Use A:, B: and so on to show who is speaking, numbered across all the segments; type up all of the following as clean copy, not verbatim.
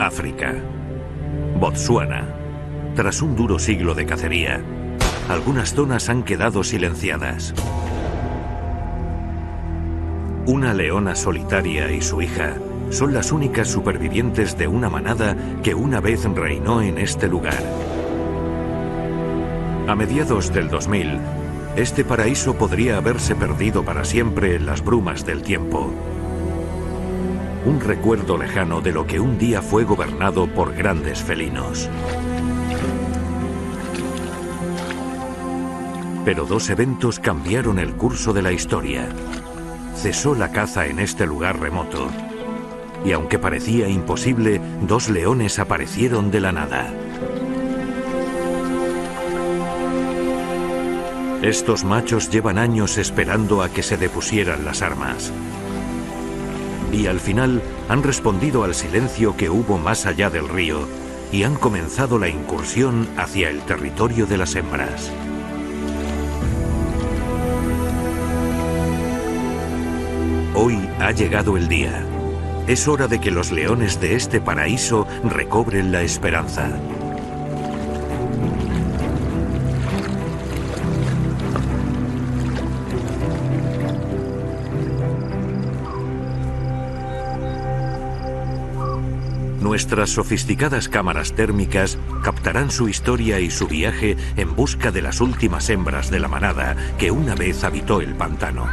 A: África. Botsuana. Tras un duro siglo de cacería, algunas zonas han quedado silenciadas. Una leona solitaria y su hija son las únicas supervivientes de una manada que una vez reinó en este lugar. A mediados del 2000, este paraíso podría haberse perdido para siempre en las brumas del tiempo. Un recuerdo lejano de lo que un día fue gobernado por grandes felinos. Pero dos eventos cambiaron el curso de la historia. Cesó la caza en este lugar remoto, y aunque parecía imposible, dos leones aparecieron de la nada. Estos machos llevan años esperando a que se depusieran las armas. Y al final han respondido al silencio que hubo más allá del río y han comenzado la incursión hacia el territorio de las hembras. Hoy ha llegado el día. Es hora de que los leones de este paraíso recobren la esperanza. Nuestras sofisticadas cámaras térmicas captarán su historia y su viaje en busca de las últimas hembras de la manada que una vez habitó el pantano.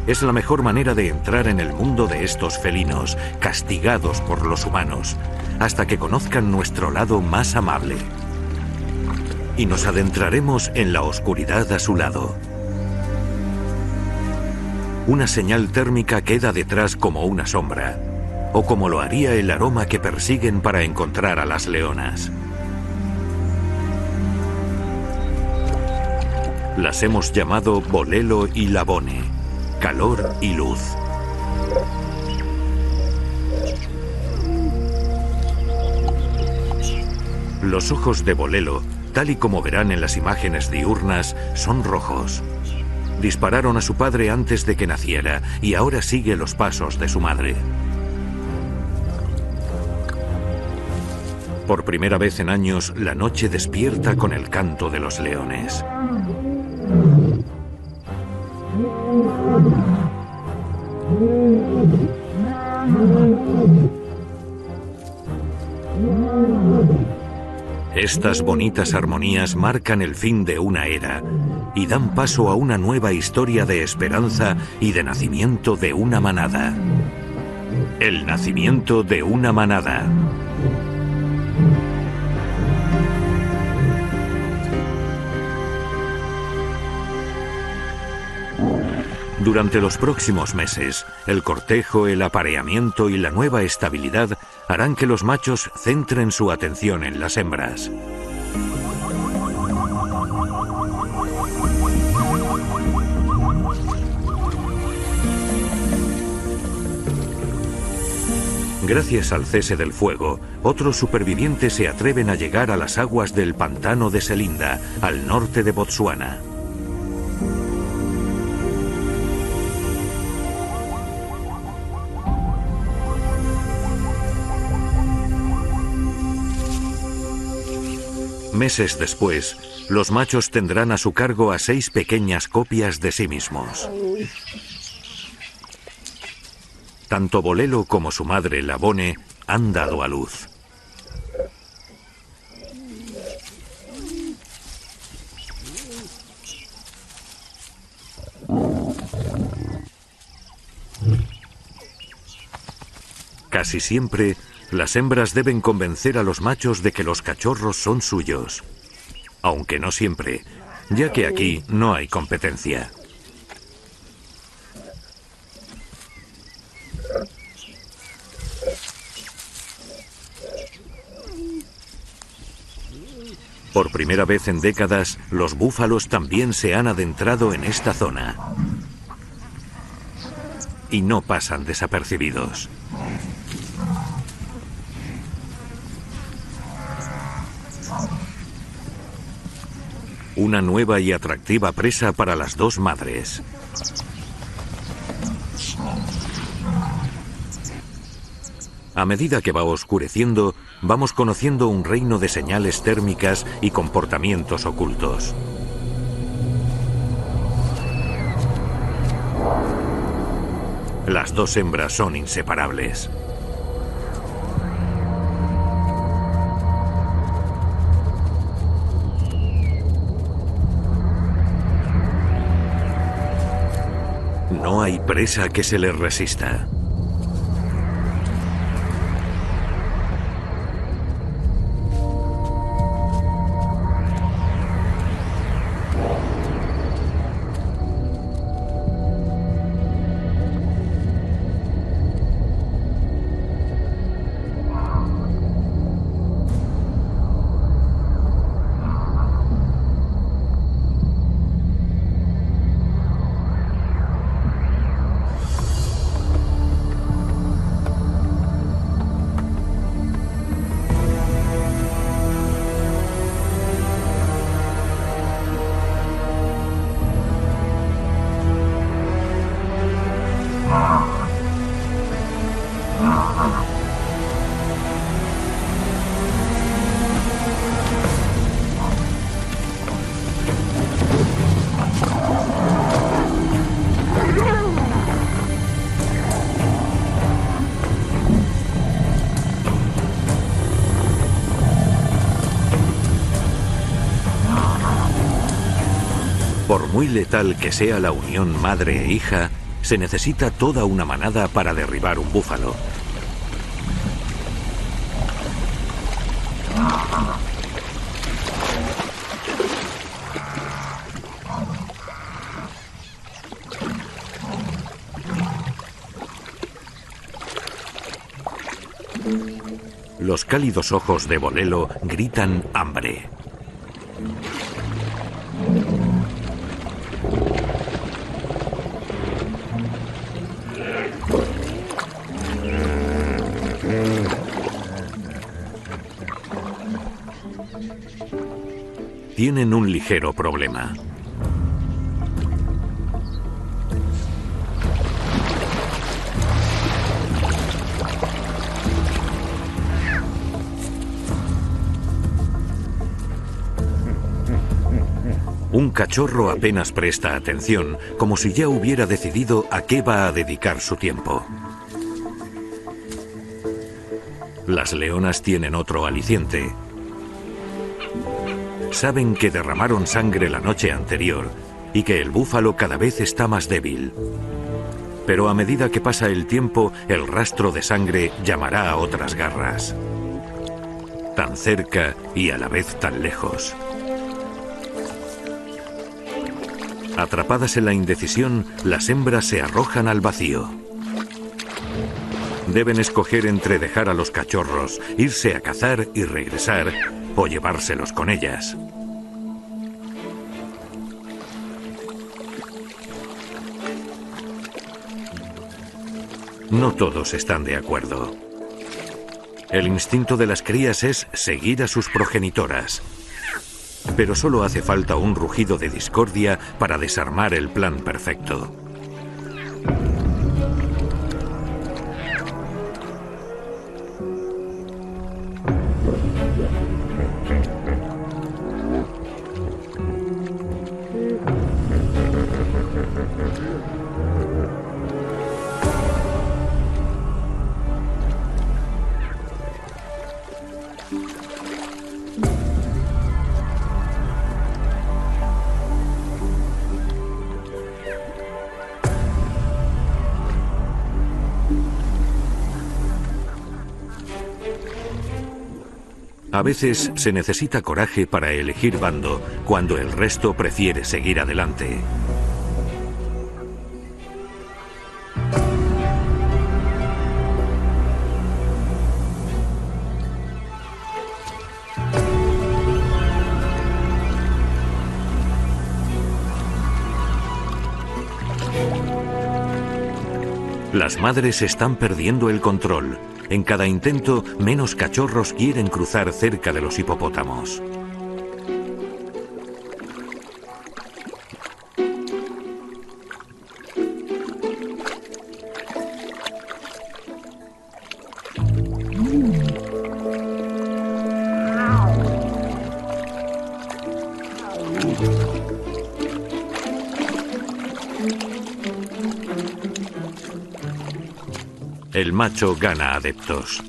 A: Es la mejor manera de entrar en el mundo de estos felinos, castigados por los humanos, hasta que conozcan nuestro lado más amable. Y nos adentraremos en la oscuridad a su lado. Una señal térmica queda detrás como una sombra, o como lo haría el aroma que persiguen para encontrar a las leonas. Las hemos llamado Bolelo y Labone, calor y luz. Los ojos de Bolelo, tal y como verán en las imágenes diurnas, son rojos. Dispararon a su padre antes de que naciera y ahora sigue los pasos de su madre. Por primera vez en años, la noche despierta con el canto de los leones. Estas bonitas armonías marcan el fin de una era y dan paso a una nueva historia de esperanza y de nacimiento de una manada. El nacimiento de una manada. Durante los próximos meses, el cortejo, el apareamiento y la nueva estabilidad harán que los machos centren su atención en las hembras. Gracias al cese del fuego, otros supervivientes se atreven a llegar a las aguas del pantano de Selinda, al norte de Botsuana. Meses después, los machos tendrán a su cargo a 6 pequeñas copias de sí mismos. Tanto Bolelo como su madre, Labone, han dado a luz. Casi siempre, las hembras deben convencer a los machos de que los cachorros son suyos. Aunque no siempre, ya que aquí no hay competencia. Por primera vez en décadas, los búfalos también se han adentrado en esta zona. Y no pasan desapercibidos. Una nueva y atractiva presa para las dos madres. A medida que va oscureciendo, vamos conociendo un reino de señales térmicas y comportamientos ocultos. Las dos hembras son inseparables. No hay presa que se les resista. Por muy letal que sea la unión madre e hija, se necesita toda una manada para derribar un búfalo. Los cálidos ojos de Bolelo gritan hambre. Tienen un ligero problema. Un cachorro apenas presta atención, como si ya hubiera decidido a qué va a dedicar su tiempo. Las leonas tienen otro aliciente. Saben que derramaron sangre la noche anterior y que el búfalo cada vez está más débil. Pero a medida que pasa el tiempo, el rastro de sangre llamará a otras garras. Tan cerca y a la vez tan lejos. Atrapadas en la indecisión, las hembras se arrojan al vacío. Deben escoger entre dejar a los cachorros, irse a cazar y regresar, o llevárselos con ellas. No todos están de acuerdo. El instinto de las crías es seguir a sus progenitoras. Pero solo hace falta un rugido de discordia para desarmar el plan perfecto. A veces se necesita coraje para elegir bando cuando el resto prefiere seguir adelante. Las madres están perdiendo el control. En cada intento, menos cachorros quieren cruzar cerca de los hipopótamos. El macho gana adeptos.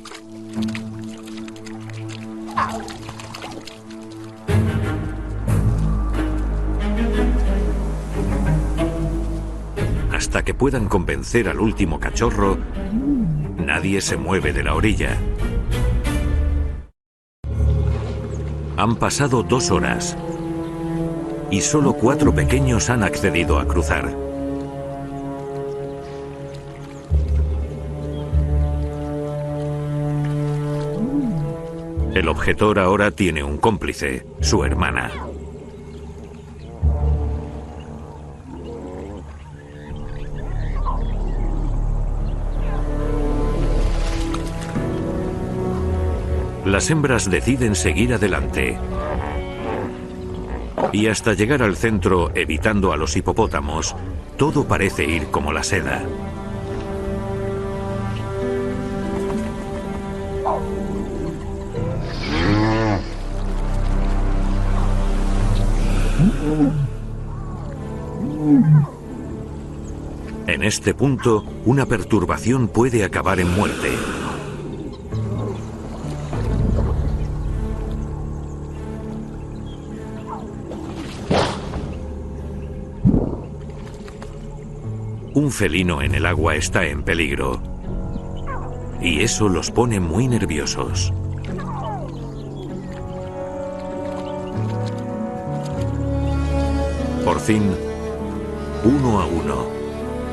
A: Hasta que puedan convencer al último cachorro, nadie se mueve de la orilla. Han pasado 2 horas y solo 4 pequeños han accedido a cruzar. El objetor ahora tiene un cómplice, su hermana. Las hembras deciden seguir adelante. Y hasta llegar al centro, evitando a los hipopótamos, todo parece ir como la seda. En este punto, una perturbación puede acabar en muerte. Un felino en el agua está en peligro. Y eso los pone muy nerviosos. Por fin, 1 a 1,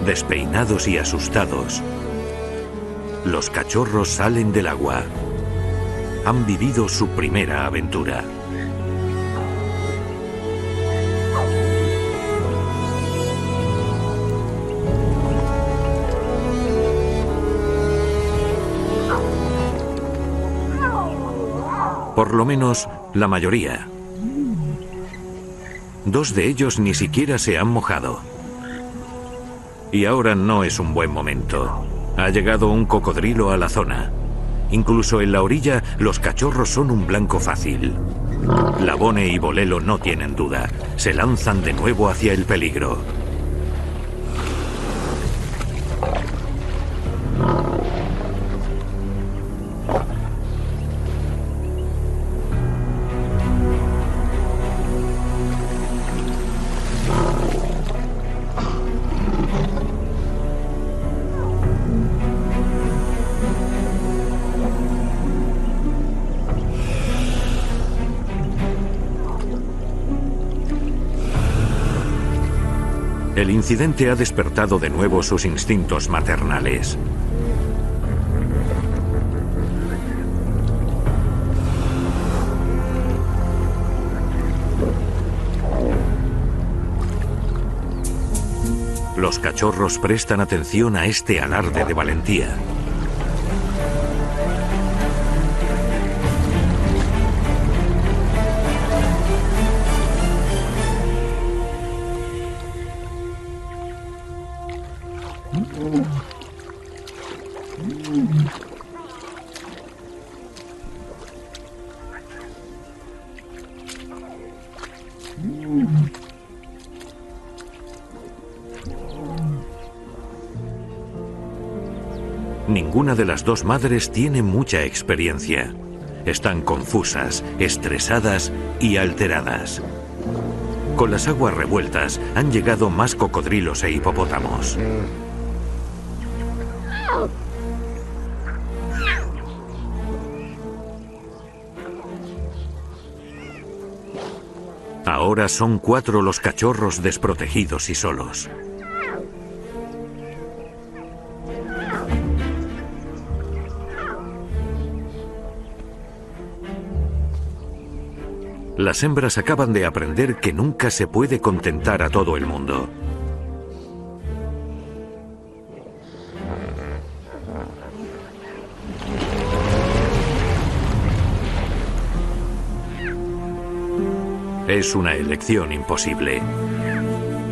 A: despeinados y asustados, los cachorros salen del agua. Han vivido su primera aventura. Por lo menos, la mayoría. 2 de ellos ni siquiera se han mojado. Y ahora no es un buen momento. Ha llegado un cocodrilo a la zona. Incluso en la orilla, los cachorros son un blanco fácil. Labone y Bolelo no tienen duda. Se lanzan de nuevo hacia el peligro. El incidente ha despertado de nuevo sus instintos maternales. Los cachorros prestan atención a este alarde de valentía. Ninguna de las 2 madres tiene mucha experiencia. Están confusas, estresadas y alteradas. Con las aguas revueltas han llegado más cocodrilos e hipopótamos. Ahora son 4 los cachorros desprotegidos y solos. Las hembras acaban de aprender que nunca se puede contentar a todo el mundo. Es una elección imposible.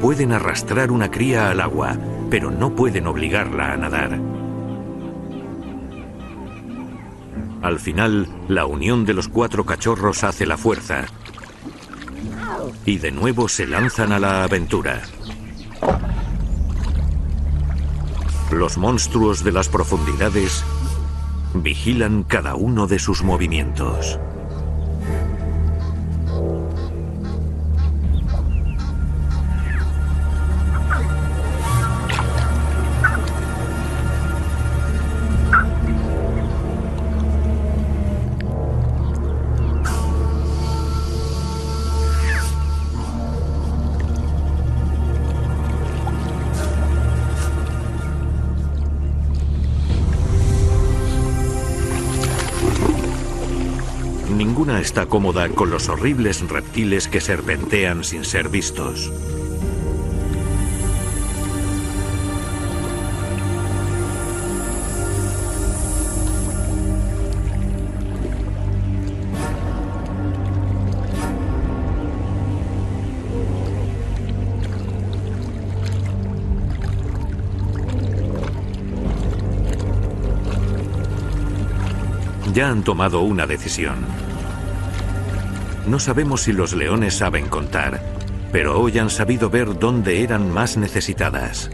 A: Pueden arrastrar una cría al agua, pero no pueden obligarla a nadar. Al final, la unión de los 4 cachorros hace la fuerza. Y de nuevo se lanzan a la aventura. Los monstruos de las profundidades vigilan cada uno de sus movimientos. Ninguna está cómoda con los horribles reptiles que serpentean sin ser vistos. Ya han tomado una decisión. No sabemos si los leones saben contar, pero hoy han sabido ver dónde eran más necesitadas.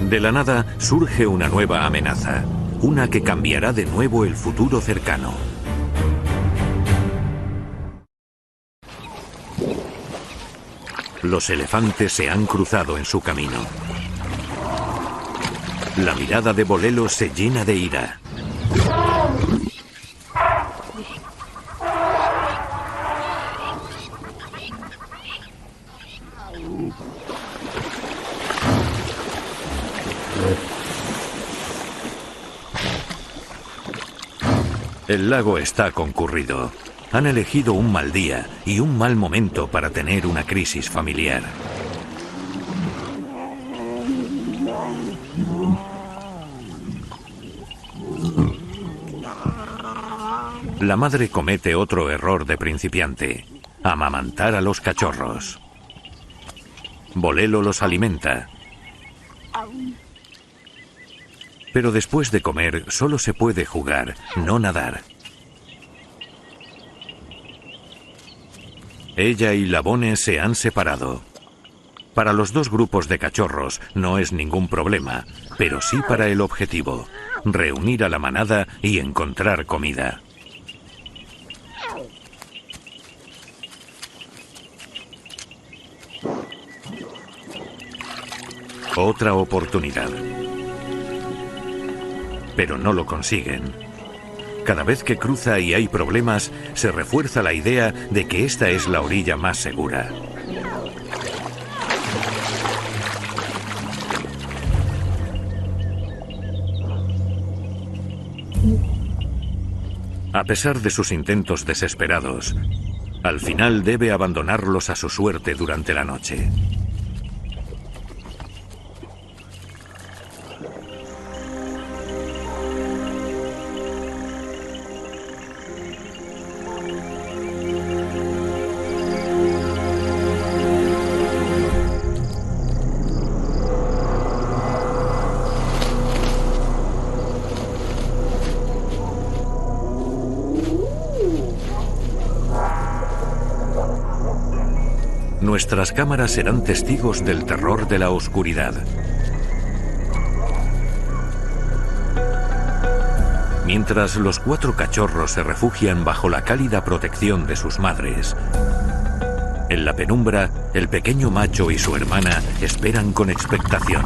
A: De la nada surge una nueva amenaza, una que cambiará de nuevo el futuro cercano. Los elefantes se han cruzado en su camino. La mirada de Bolelo se llena de ira. El lago está concurrido. Han elegido un mal día y un mal momento para tener una crisis familiar. La madre comete otro error de principiante: amamantar a los cachorros. Bolelo los alimenta. Pero después de comer solo se puede jugar, no nadar. Ella y Labone se han separado. Para los dos grupos de cachorros no es ningún problema, pero sí para el objetivo: reunir a la manada y encontrar comida. Otra oportunidad. Pero no lo consiguen. Cada vez que cruza y hay problemas, se refuerza la idea de que esta es la orilla más segura. A pesar de sus intentos desesperados, al final debe abandonarlos a su suerte durante la noche. Nuestras cámaras serán testigos del terror de la oscuridad. Mientras los 4 cachorros se refugian bajo la cálida protección de sus madres, en la penumbra, el pequeño macho y su hermana esperan con expectación.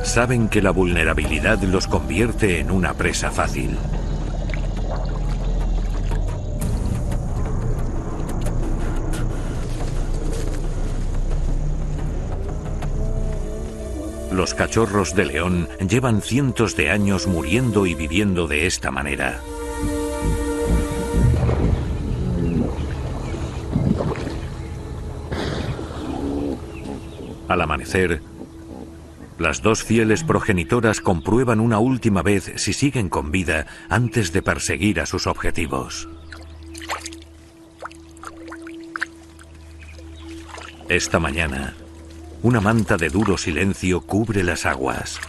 A: Saben que la vulnerabilidad los convierte en una presa fácil. Los cachorros de león llevan cientos de años muriendo y viviendo de esta manera. Al amanecer, Las dos fieles progenitoras comprueban una última vez si siguen con vida antes de perseguir a sus objetivos. Esta mañana, una manta de duro silencio cubre las aguas.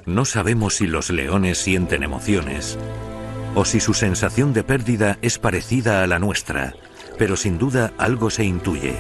A: No sabemos si los leones sienten emociones o si su sensación de pérdida es parecida a la nuestra, pero sin duda algo se intuye.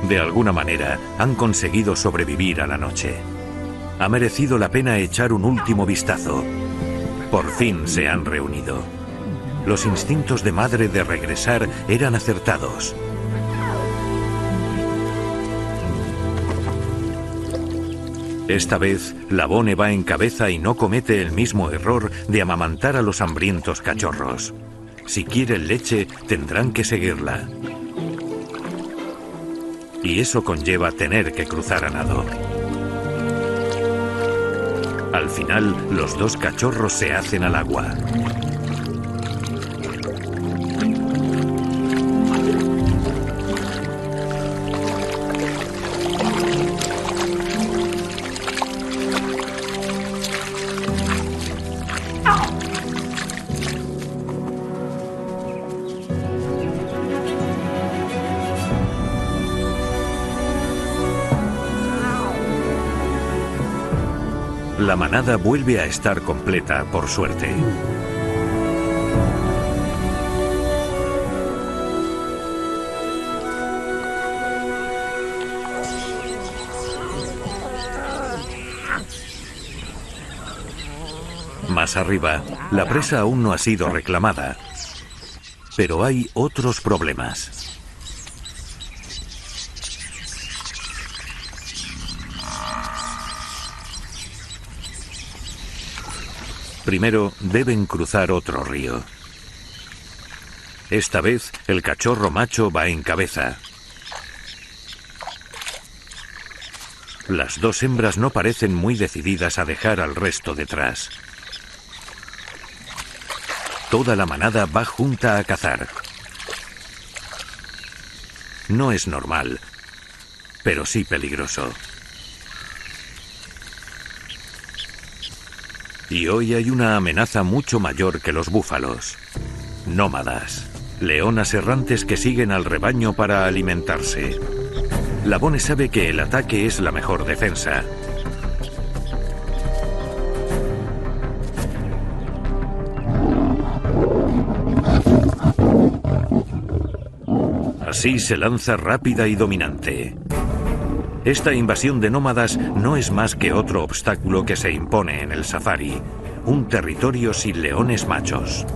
A: De alguna manera, han conseguido sobrevivir a la noche. Ha merecido la pena echar un último vistazo. Por fin se han reunido. Los instintos de madre de regresar eran acertados. Esta vez, la Bone va en cabeza y no comete el mismo error de amamantar a los hambrientos cachorros. Si quieren leche, tendrán que seguirla. Y eso conlleva tener que cruzar a nado. Al final, los dos cachorros se hacen al agua. La manada vuelve a estar completa, por suerte. Más arriba, la presa aún no ha sido reclamada, pero hay otros problemas. Primero deben cruzar otro río. Esta vez el cachorro macho va en cabeza. Las dos hembras no parecen muy decididas a dejar al resto detrás. Toda la manada va junta a cazar. No es normal, pero sí peligroso. Y hoy hay una amenaza mucho mayor que los búfalos. Nómadas, leonas errantes que siguen al rebaño para alimentarse. La Bone sabe que el ataque es la mejor defensa. Así se lanza rápida y dominante. Esta invasión de nómadas no es más que otro obstáculo que se impone en el safari, un territorio sin leones machos.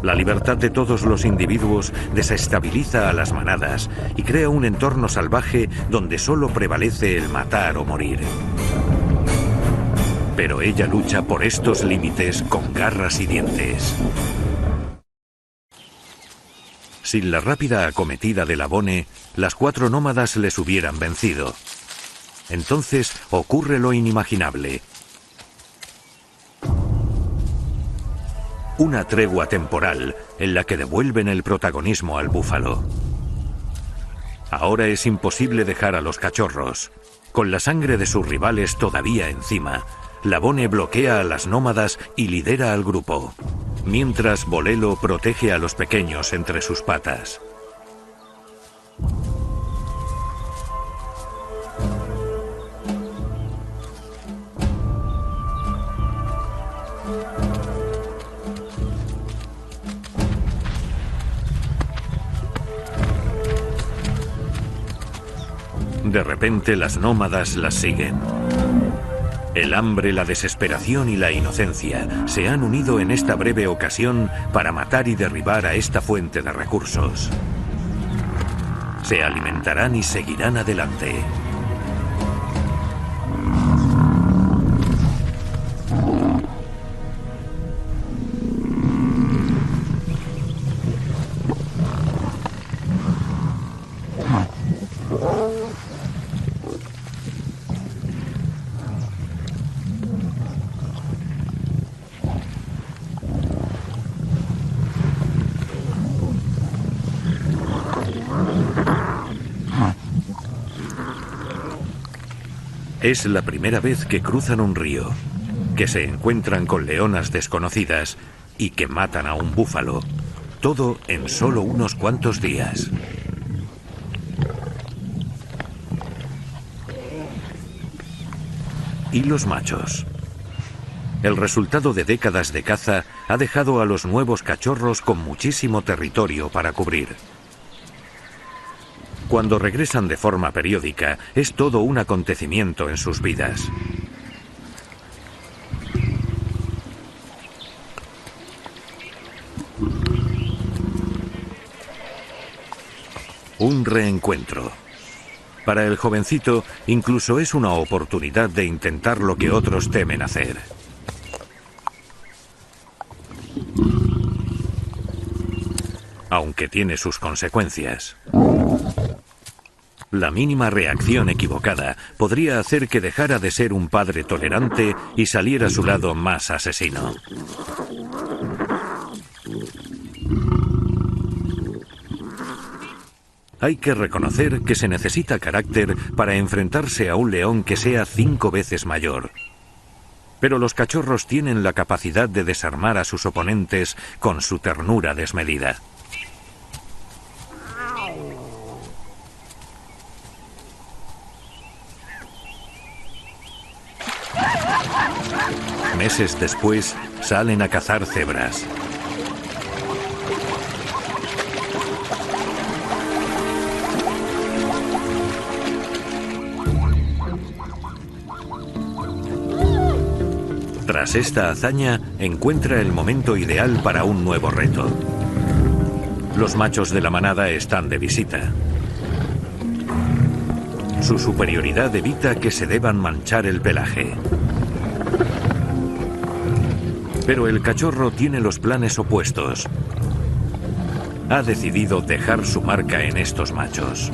A: La libertad de todos los individuos desestabiliza a las manadas y crea un entorno salvaje donde solo prevalece el matar o morir. Pero ella lucha por estos límites con garras y dientes. Sin la rápida acometida de la Bone, las cuatro nómadas les hubieran vencido. Entonces ocurre lo inimaginable. Una tregua temporal en la que devuelven el protagonismo al búfalo. Ahora es imposible dejar a los cachorros. Con la sangre de sus rivales todavía encima, la Bone bloquea a las nómadas y lidera al grupo, mientras Bolelo protege a los pequeños entre sus patas. De repente las nómadas las siguen. El hambre, la desesperación y la inocencia se han unido en esta breve ocasión para matar y derribar a esta fuente de recursos. Se alimentarán y seguirán adelante. Es la primera vez que cruzan un río, que se encuentran con leonas desconocidas y que matan a un búfalo. Todo en solo unos cuantos días. ¿Y los machos? El resultado de décadas de caza ha dejado a los nuevos cachorros con muchísimo territorio para cubrir. Cuando regresan de forma periódica, es todo un acontecimiento en sus vidas. Un reencuentro. Para el jovencito, incluso es una oportunidad de intentar lo que otros temen hacer. Aunque tiene sus consecuencias. La mínima reacción equivocada podría hacer que dejara de ser un padre tolerante y saliera a su lado más asesino. Hay que reconocer que se necesita carácter para enfrentarse a un león que sea 5 veces mayor. Pero los cachorros tienen la capacidad de desarmar a sus oponentes con su ternura desmedida. Meses después, salen a cazar cebras. Tras esta hazaña, encuentra el momento ideal para un nuevo reto. Los machos de la manada están de visita. Su superioridad evita que se deban manchar el pelaje. Pero el cachorro tiene los planes opuestos. Ha decidido dejar su marca en estos machos.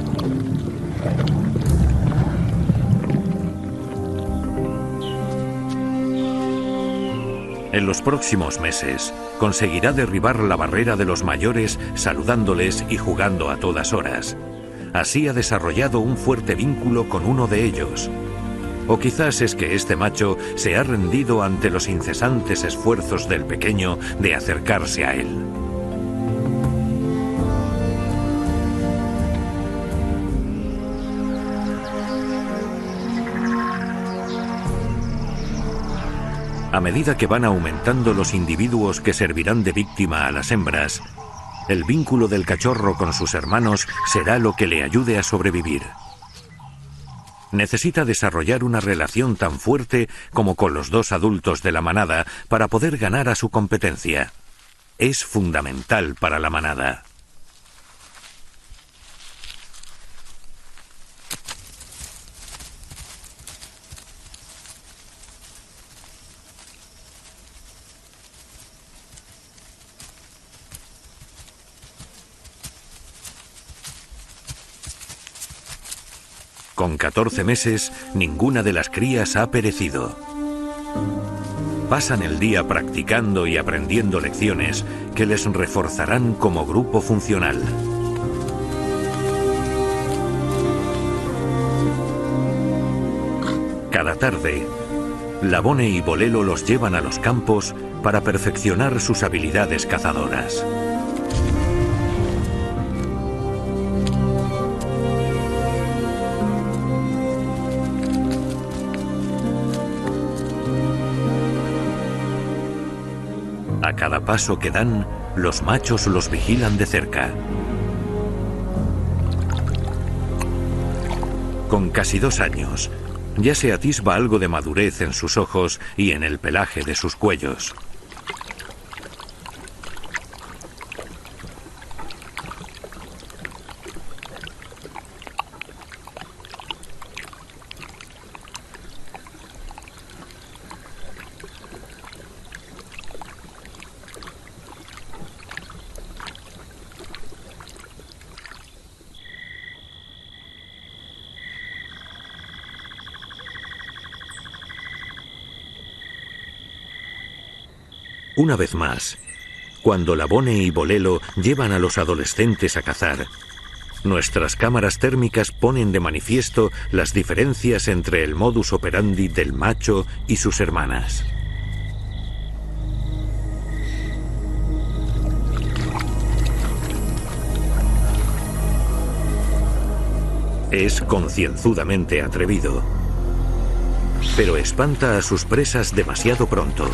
A: En los próximos meses, conseguirá derribar la barrera de los mayores saludándoles y jugando a todas horas. Así ha desarrollado un fuerte vínculo con uno de ellos. O quizás es que este macho se ha rendido ante los incesantes esfuerzos del pequeño de acercarse a él. A medida que van aumentando los individuos que servirán de víctima a las hembras, el vínculo del cachorro con sus hermanos será lo que le ayude a sobrevivir. Necesita desarrollar una relación tan fuerte como con los 2 adultos de la manada para poder ganar a su competencia. Es fundamental para la manada. Con 14 meses, ninguna de las crías ha perecido. Pasan el día practicando y aprendiendo lecciones que les reforzarán como grupo funcional. Cada tarde, Labone y Bolelo los llevan a los campos para perfeccionar sus habilidades cazadoras. A cada paso que dan, los machos los vigilan de cerca. Con casi 2 años, ya se atisba algo de madurez en sus ojos y en el pelaje de sus cuellos. Una vez más, cuando Labone y Bolelo llevan a los adolescentes a cazar, nuestras cámaras térmicas ponen de manifiesto las diferencias entre el modus operandi del macho y sus hermanas. Es concienzudamente atrevido, pero espanta a sus presas demasiado pronto.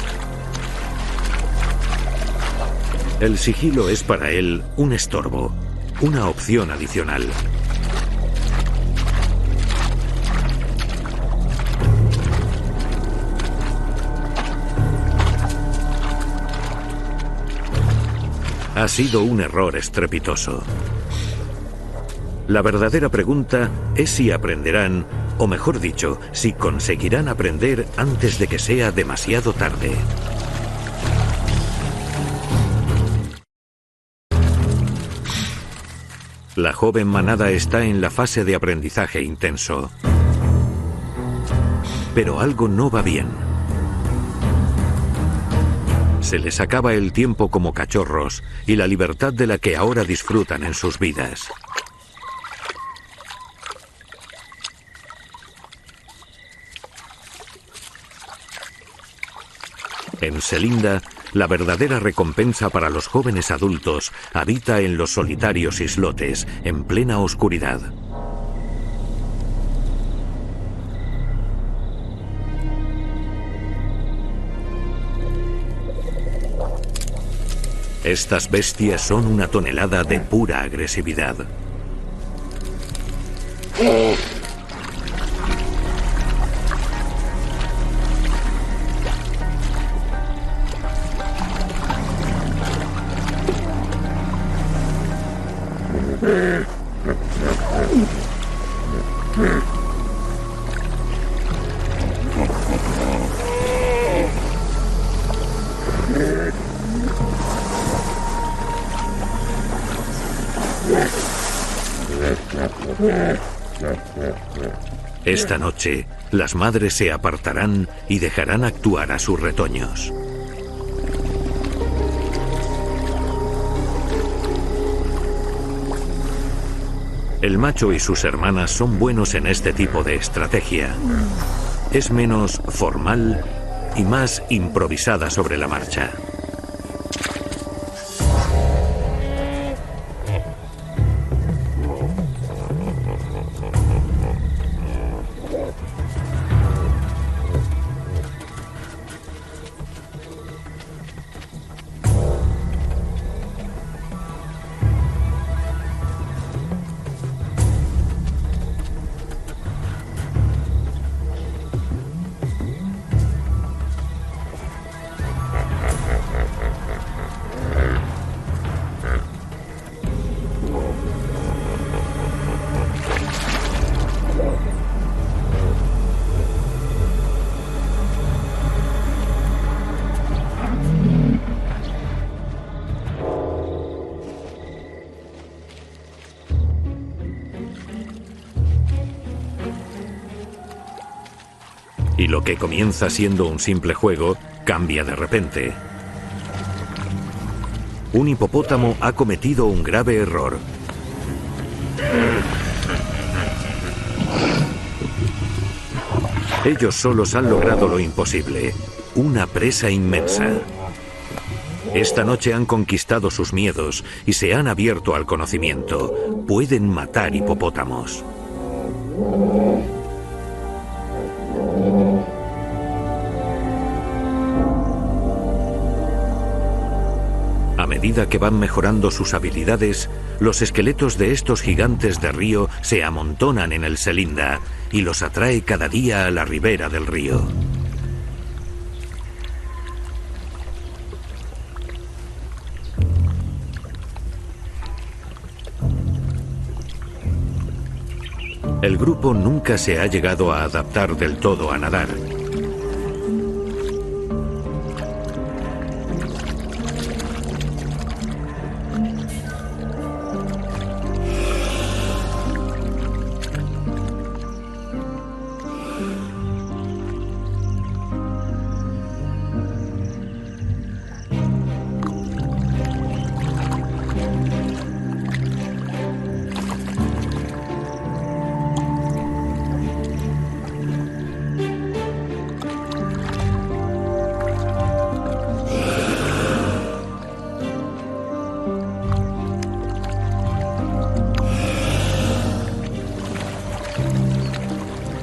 A: El sigilo es para él un estorbo, una opción adicional. Ha sido un error estrepitoso. La verdadera pregunta es si aprenderán, o mejor dicho, si conseguirán aprender antes de que sea demasiado tarde. La joven manada está en la fase de aprendizaje intenso. Pero algo no va bien. Se les acaba el tiempo como cachorros y la libertad de la que ahora disfrutan en sus vidas. En Selinda, la verdadera recompensa para los jóvenes adultos habita en los solitarios islotes, en plena oscuridad. Estas bestias son una tonelada de pura agresividad. Esta noche, las madres se apartarán y dejarán actuar a sus retoños. El macho y sus hermanas son buenos en este tipo de estrategia. Es menos formal y más improvisada sobre la marcha. Y lo que comienza siendo un simple juego, cambia de repente. Un hipopótamo ha cometido un grave error. Ellos solos han logrado lo imposible, una presa inmensa. Esta noche han conquistado sus miedos y se han abierto al conocimiento. Pueden matar hipopótamos. A medida que van mejorando sus habilidades, Los esqueletos de estos gigantes de río se amontonan en el Selinda y los atrae cada día a la ribera del río. El grupo nunca se ha llegado a adaptar del todo a nadar.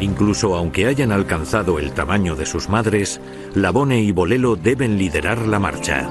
A: Incluso aunque hayan alcanzado el tamaño de sus madres, Labone y Bolelo deben liderar la marcha.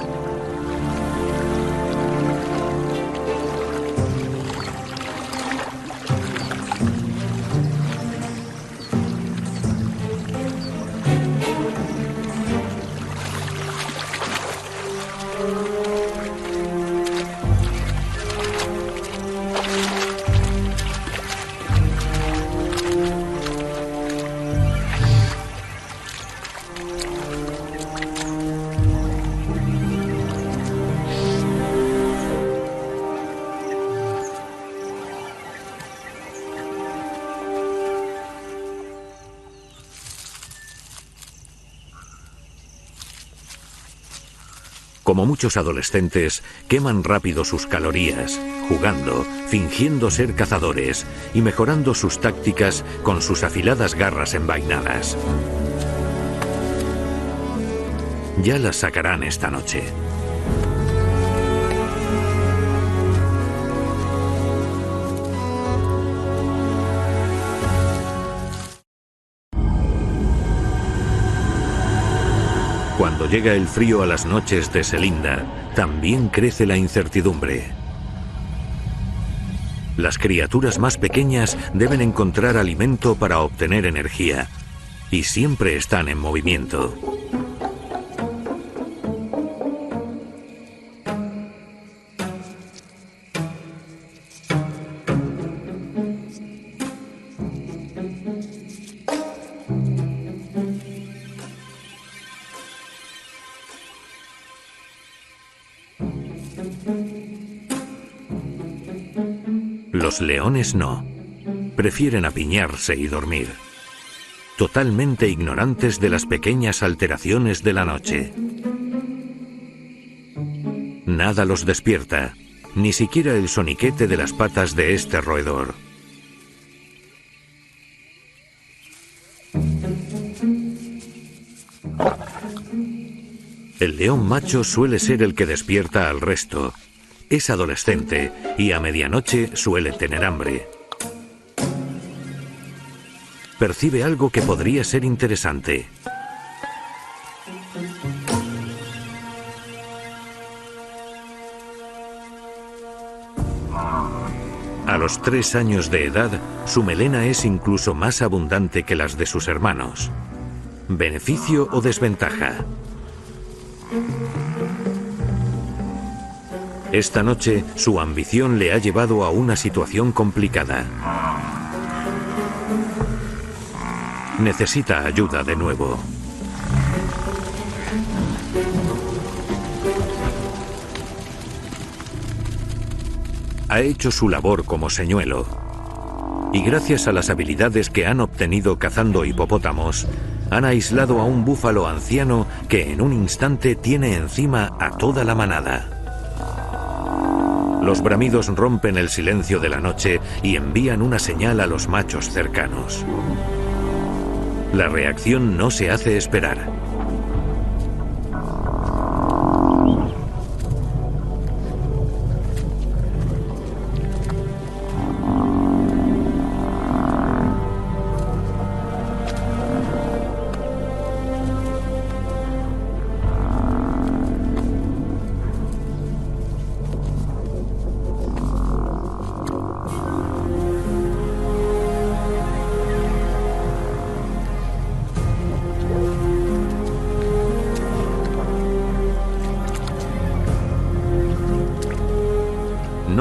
A: Como muchos adolescentes, queman rápido sus calorías, jugando, fingiendo ser cazadores y mejorando sus tácticas con sus afiladas garras envainadas. Ya las sacarán esta noche. Cuando llega el frío a las noches de Selinda, también crece la incertidumbre. Las criaturas más pequeñas deben encontrar alimento para obtener energía, y siempre están en movimiento. Los leones no. Prefieren apiñarse y dormir, totalmente ignorantes de las pequeñas alteraciones de la noche. Nada los despierta, ni siquiera el soniquete de las patas de este roedor. El león macho suele ser el que despierta al resto. Es adolescente y a medianoche suele tener hambre. Percibe algo que podría ser interesante. A los 3 años de edad, su melena es incluso más abundante que las de sus hermanos. ¿Beneficio o desventaja? Esta noche, su ambición le ha llevado a una situación complicada. Necesita ayuda de nuevo. Ha hecho su labor como señuelo. Y gracias a las habilidades que han obtenido cazando hipopótamos, han aislado a un búfalo anciano que en un instante tiene encima a toda la manada. Los bramidos rompen el silencio de la noche y envían una señal a los machos cercanos. La reacción no se hace esperar.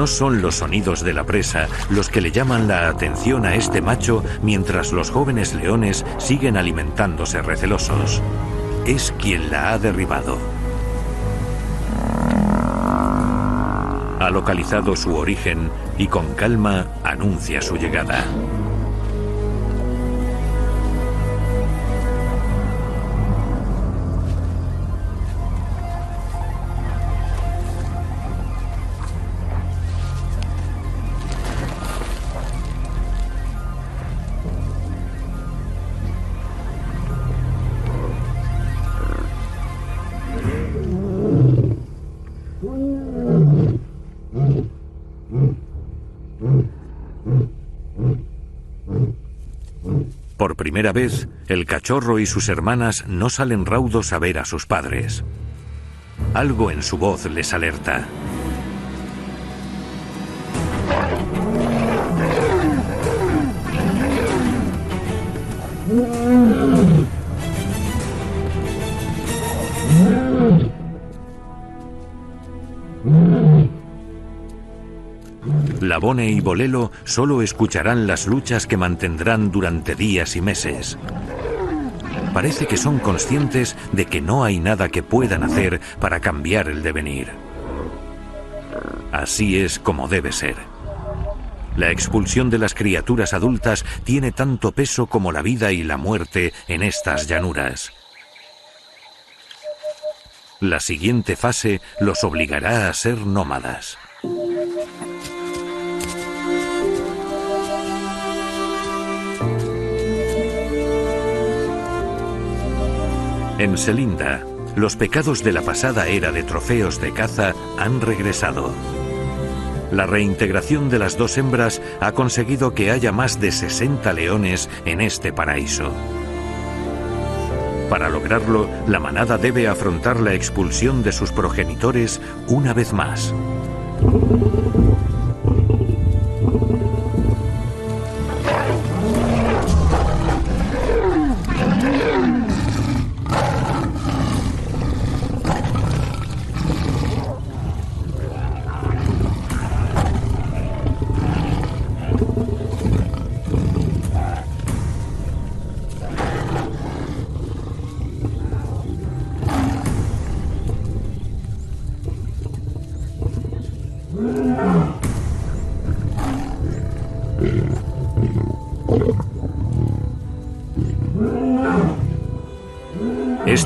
A: no son los sonidos de la presa los que le llaman la atención a este macho mientras los jóvenes leones siguen alimentándose recelosos. Es quien la ha derribado. Ha localizado su origen y con calma anuncia su llegada. Por primera vez, el cachorro y sus hermanas no salen raudos a ver a sus padres. Algo en su voz les alerta. Labone y Bolelo solo escucharán las luchas que mantendrán durante días y meses. Parece que son conscientes de que no hay nada que puedan hacer para cambiar el devenir. Así es como debe ser. La expulsión de las criaturas adultas tiene tanto peso como la vida y la muerte en estas llanuras. La siguiente fase los obligará a ser nómadas. En Selinda, los pecados de la pasada era de trofeos de caza han regresado. La reintegración de las dos hembras ha conseguido que haya más de 60 leones en este paraíso. Para lograrlo, la manada debe afrontar la expulsión de sus progenitores una vez más.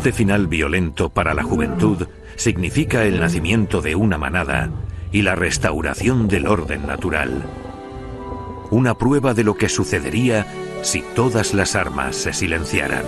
A: Este final violento para la juventud significa el nacimiento de una manada y la restauración del orden natural. Una prueba de lo que sucedería si todas las armas se silenciaran.